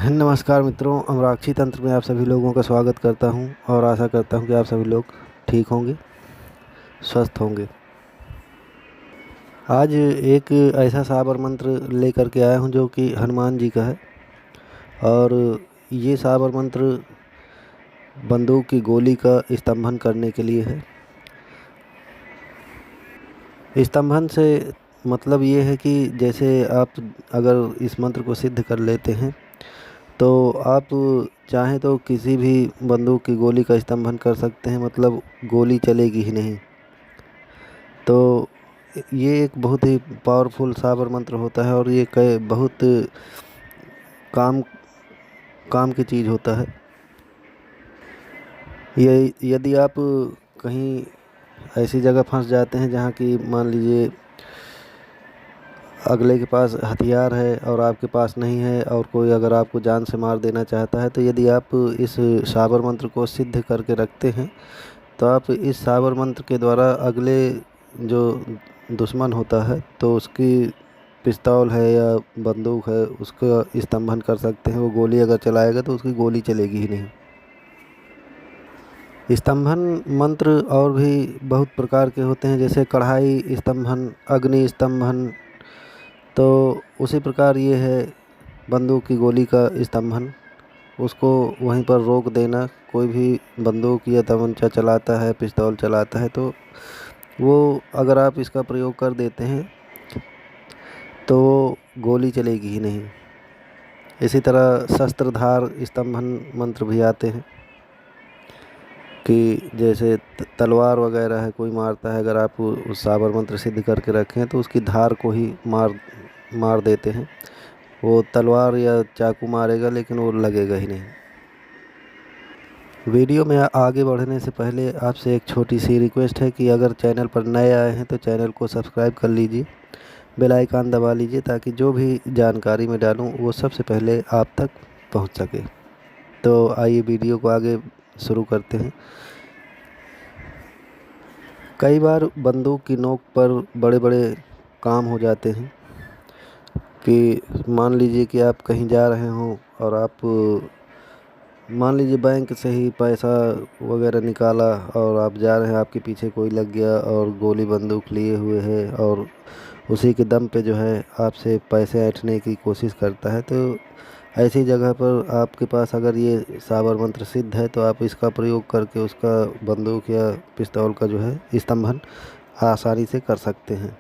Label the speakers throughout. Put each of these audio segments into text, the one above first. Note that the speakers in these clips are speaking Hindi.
Speaker 1: नमस्कार मित्रों, अमराक्षी तंत्र में आप सभी लोगों का स्वागत करता हूं और आशा करता हूं कि आप सभी लोग ठीक होंगे, स्वस्थ होंगे। आज एक ऐसा साबर मंत्र लेकर के आया हूं जो कि हनुमान जी का है। और ये साबर मंत्र बंदूक की गोली का स्तंभन करने के लिए है। स्तंभन से मतलब ये है कि जैसे आप अगर इस मंत्र को सिद्ध कर लेते हैं तो आप चाहें तो किसी भी बंदूक की गोली का स्तंभन कर सकते हैं, मतलब गोली चलेगी ही नहीं। तो ये एक बहुत ही पावरफुल साबर मंत्र होता है और ये कई बहुत काम काम की चीज़ होता है। ये यदि आप कहीं ऐसी जगह फंस जाते हैं जहाँ की मान लीजिए अगले के पास हथियार है और आपके पास नहीं है, और कोई अगर आपको जान से मार देना चाहता है, तो यदि आप इस साबर मंत्र को सिद्ध करके रखते हैं तो आप इस साबर मंत्र के द्वारा अगले जो दुश्मन होता है तो उसकी पिस्तौल है या बंदूक है उसका स्तंभन कर सकते हैं। वो गोली अगर चलाएगा तो उसकी गोली चलेगी ही नहीं। स्तंभन मंत्र और भी बहुत प्रकार के होते हैं, जैसे कढ़ाई स्तंभन, अग्नि स्तंभन। तो उसी प्रकार ये है बंदूक की गोली का स्तंभन, उसको वहीं पर रोक देना। कोई भी बंदूक या तमंचा चलाता है, पिस्तौल चलाता है, तो वो अगर आप इसका प्रयोग कर देते हैं तो गोली चलेगी ही नहीं। इसी तरह शस्त्रधार स्तंभन मंत्र भी आते हैं कि जैसे तलवार वगैरह है, कोई मारता है, अगर आप उस साबर मंत्र सिद्ध करके रखें तो उसकी धार को ही मार देते हैं। वो तलवार या चाकू मारेगा लेकिन वो लगेगा ही नहीं। वीडियो में आगे बढ़ने से पहले आपसे एक छोटी सी रिक्वेस्ट है कि अगर चैनल पर नए आए हैं तो चैनल को सब्सक्राइब कर लीजिए, बेल आइकन दबा लीजिए, ताकि जो भी जानकारी मैं डालूं वो सबसे पहले आप तक पहुंच सके। तो आइए वीडियो को आगे शुरू करते हैं। कई बार बंदूक की नोक पर बड़े बड़े काम हो जाते हैं कि मान लीजिए कि आप कहीं जा रहे हों और आप मान लीजिए बैंक से ही पैसा वगैरह निकाला और आप जा रहे हैं, आपके पीछे कोई लग गया और गोली बंदूक लिए हुए है और उसी के दम पे जो है आपसे पैसे ऐंठने की कोशिश करता है। तो ऐसी जगह पर आपके पास अगर ये साबर मंत्र सिद्ध है तो आप इसका प्रयोग करके उसका बंदूक या पिस्तौल का जो है स्तंभन आसानी से कर सकते हैं।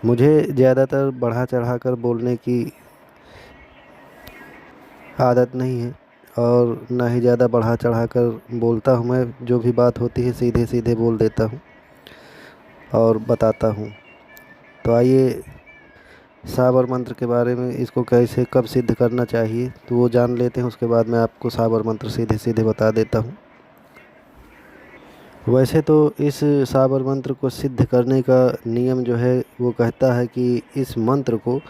Speaker 1: मुझे ज़्यादातर बढ़ा चढ़ा कर बोलने की आदत नहीं है और ना ही ज़्यादा बढ़ा चढ़ा कर बोलता हूँ। मैं जो भी बात होती है सीधे सीधे बोल देता हूँ और बताता हूँ। तो आइए साबर मंत्र के बारे में, इसको कैसे कब सिद्ध करना चाहिए तो वो जान लेते हैं। उसके बाद मैं आपको साबर मंत्र सीधे सीधे बता देता हूँ। वैसे तो इस साबर मंत्र को सिद्ध करने का नियम जो है वो कहता है कि इस मंत्र को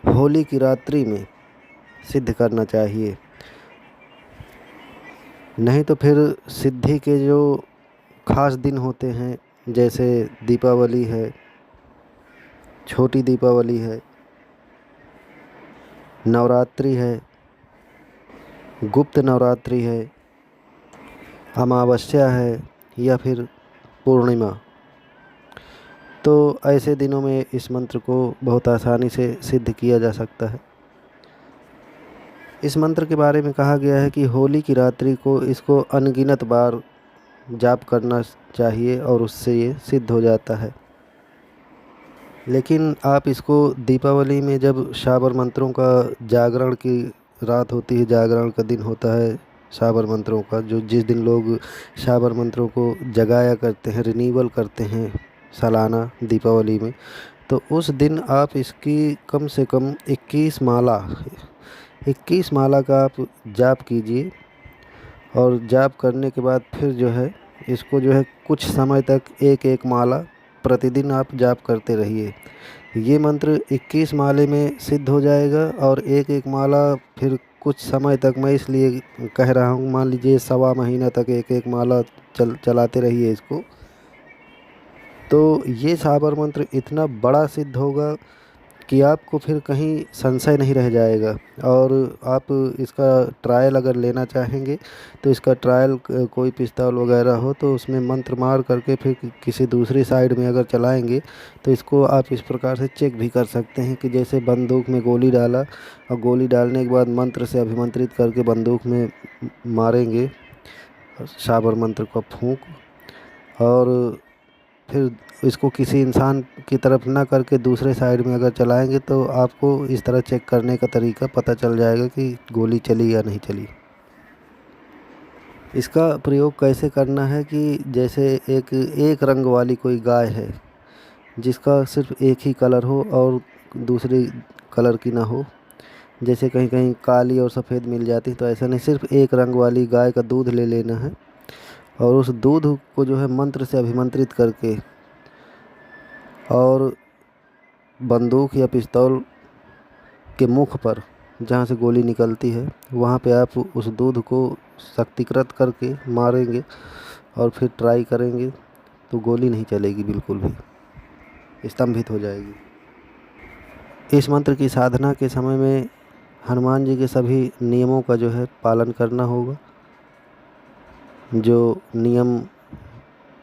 Speaker 1: होली की रात्रि में सिद्ध करना चाहिए, नहीं तो फिर सिद्धि के जो खास दिन होते हैं, जैसे दीपावली है, छोटी दीपावली है, नवरात्रि है, गुप्त नवरात्रि है, अमावस्या है या फिर पूर्णिमा, तो ऐसे दिनों में इस मंत्र को बहुत आसानी से सिद्ध किया जा सकता है। इस मंत्र के बारे में कहा गया है कि होली की रात्रि को इसको अनगिनत बार जाप करना चाहिए और उससे ये सिद्ध हो जाता है। लेकिन आप इसको दीपावली में, जब साबर मंत्रों का जागरण की रात होती है, जागरण का दिन होता है साबर मंत्रों का, जो जिस दिन लोग साबर मंत्रों को जगाया करते हैं, रिन्यूअल करते हैं सालाना दीपावली में, तो उस दिन आप इसकी कम से कम 21 माला का आप जाप कीजिए। और जाप करने के बाद फिर जो है इसको जो है कुछ समय तक एक एक माला प्रतिदिन आप जाप करते रहिए। ये मंत्र 21 माले में सिद्ध हो जाएगा और एक एक माला फिर कुछ समय तक, मैं इसलिए कह रहा हूँ, मान लीजिए सवा महीना तक एक एक माला चलाते रहिए इसको, तो ये साबर मंत्र इतना बड़ा सिद्ध होगा कि आपको फिर कहीं संशय नहीं रह जाएगा। और आप इसका ट्रायल अगर लेना चाहेंगे तो इसका ट्रायल कोई पिस्तौल वगैरह हो तो उसमें मंत्र मार करके फिर किसी दूसरी साइड में अगर चलाएंगे तो इसको आप इस प्रकार से चेक भी कर सकते हैं कि जैसे बंदूक में गोली डाला और गोली डालने के बाद मंत्र से अभिमंत्रित करके बंदूक में मारेंगे शाबर मंत्र का फूंक, और फिर इसको किसी इंसान की तरफ ना करके दूसरे साइड में अगर चलाएंगे तो आपको इस तरह चेक करने का तरीका पता चल जाएगा कि गोली चली या नहीं चली। इसका प्रयोग कैसे करना है कि जैसे एक रंग वाली कोई गाय है जिसका सिर्फ एक ही कलर हो और दूसरी कलर की ना हो, जैसे कहीं कहीं काली और सफ़ेद मिल जाती, तो ऐसा नहीं, सिर्फ एक रंग वाली गाय का दूध ले लेना है और उस दूध को जो है मंत्र से अभिमंत्रित करके और बंदूक या पिस्तौल के मुख पर जहाँ से गोली निकलती है वहाँ पे आप उस दूध को शक्तिकृत करके मारेंगे और फिर ट्राई करेंगे तो गोली नहीं चलेगी, बिल्कुल भी स्तंभित हो जाएगी। इस मंत्र की साधना के समय में हनुमान जी के सभी नियमों का जो है पालन करना होगा। जो नियम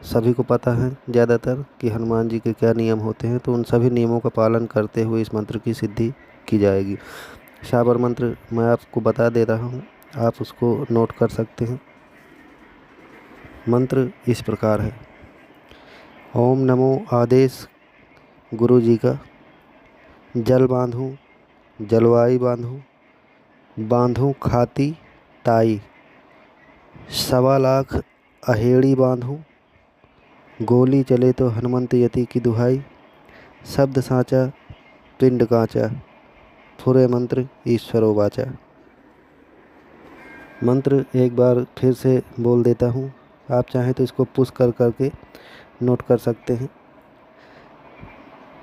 Speaker 1: सभी को पता है ज़्यादातर कि हनुमान जी के क्या नियम होते हैं, तो उन सभी नियमों का पालन करते हुए इस मंत्र की सिद्धि की जाएगी। शाबर मंत्र मैं आपको बता दे रहा हूँ, आप उसको नोट कर सकते हैं। मंत्र इस प्रकार है। ओम नमो आदेश गुरु जी का। जल बांधूँ जलवाई बांधूँ, बांधूँ खाती ताई, 1.25 लाख अहेड़ी बांधूँ, गोली चले तो हनुमंत यति की दुहाई, शब्द साचा पिंड कांचा, फुरे मंत्र ईश्वरो वाचा। मंत्र एक बार फिर से बोल देता हूँ, आप चाहें तो इसको पुश कर करके नोट कर सकते हैं।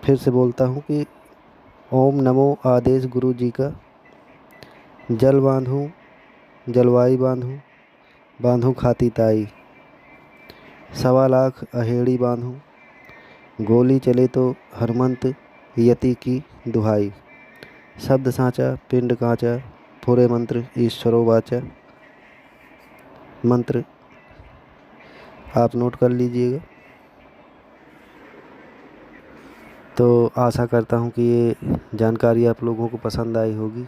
Speaker 1: फिर से बोलता हूँ कि ओम नमो आदेश गुरु जी का। जल बांधूँ जलवाई बांधूँ, बांधूँ खाती ताई, 1.25 लाख अहेड़ी बांधूँ, गोली चले तो हनुमंत यति की दुहाई, शब्द साचा पिंड कांचा, फुरे मंत्र ईश्वरो वाचा। मंत्र आप नोट कर लीजिएगा। तो आशा करता हूँ कि ये जानकारी आप लोगों को पसंद आई होगी।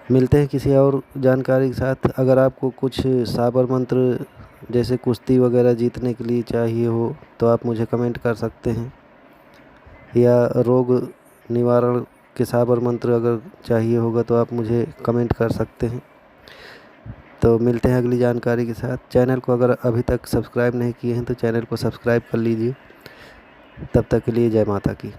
Speaker 1: मिलते हैं किसी और जानकारी के साथ। अगर आपको कुछ शाबर मंत्र जैसे कुश्ती वगैरह जीतने के लिए चाहिए हो तो आप मुझे कमेंट कर सकते हैं, या रोग निवारण के शाबर मंत्र अगर चाहिए होगा तो आप मुझे कमेंट कर सकते हैं। तो मिलते हैं अगली जानकारी के साथ। चैनल को अगर अभी तक सब्सक्राइब नहीं किए हैं तो चैनल को सब्सक्राइब कर लीजिए। तब तक के लिए जय माता की।